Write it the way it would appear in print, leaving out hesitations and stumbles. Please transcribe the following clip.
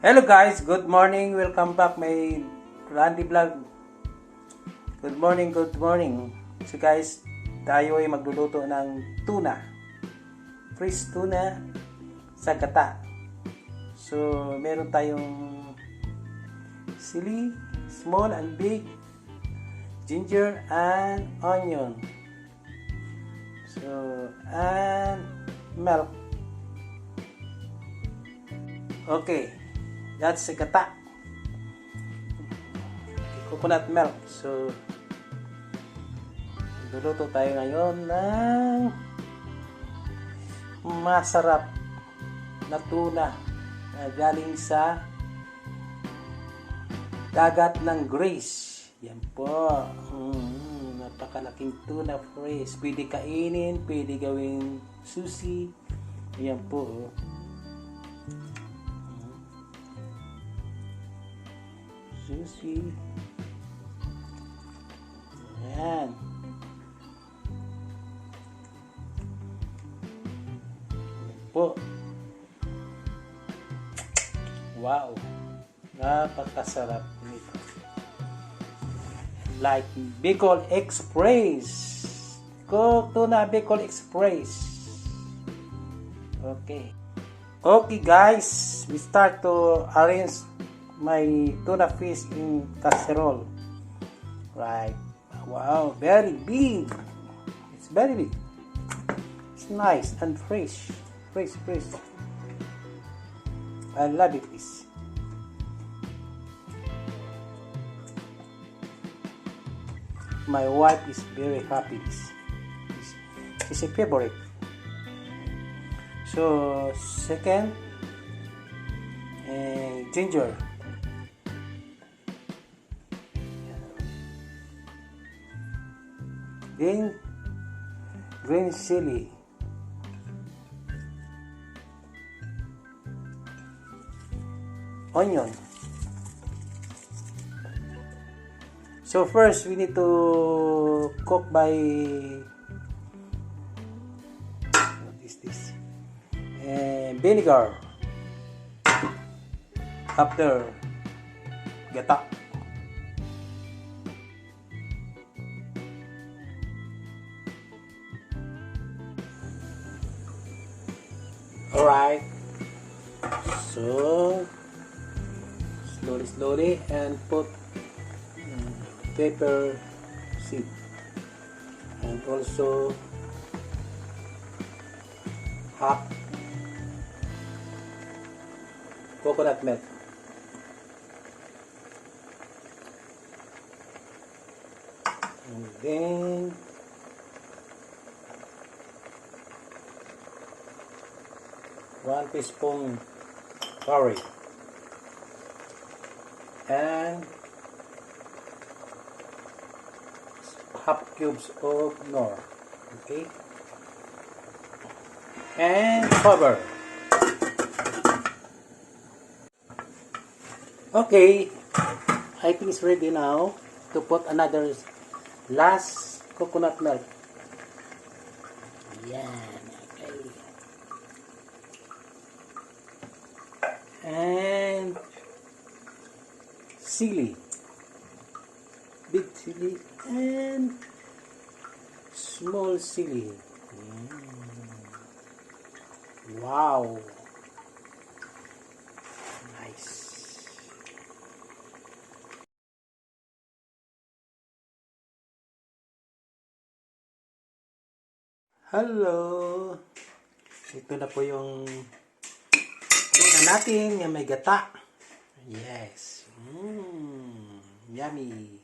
Hello guys, good morning. Welcome back my Randy Vlog. Good morning, good morning. So guys, tayo ay magluluto ng tuna. Fresh tuna sa gata. So, meron tayong sili, small and big, ginger and onion. So, and milk. Okay. That's the gata. Coconut milk. So, luluto tayo ngayon ng masarap na tuna na galing sa dagat ng Greece. Yan po. Napakalaking tuna fresh. Pwede kainin, pwede gawing sushi. Yan po. Sushi. Ayan. Po. Wow. Napakasarap nito. Like Bicol Express. Tuna Bicol Express. Okay. Okay guys, we start to arrange my tuna fish in casserole. Right. Wow, very big. It's very big. It's nice and fresh. Fresh. I love it. This. My wife is very happy. She's a favorite. So, second, ginger. Green chili, onion. So first we need to cook by what is this? Vinegar. After gata. Alright, so slowly and put pepper seed and also half coconut milk. And then one teaspoon curry and half cubes of nor. Okay, and cover. Okay, I think it's ready now to put another last coconut milk. Yeah. And chili, big chili and small chili. Wow, nice. Hello, ito na po yung tuna natin, yung may gata. Yes. Yummy.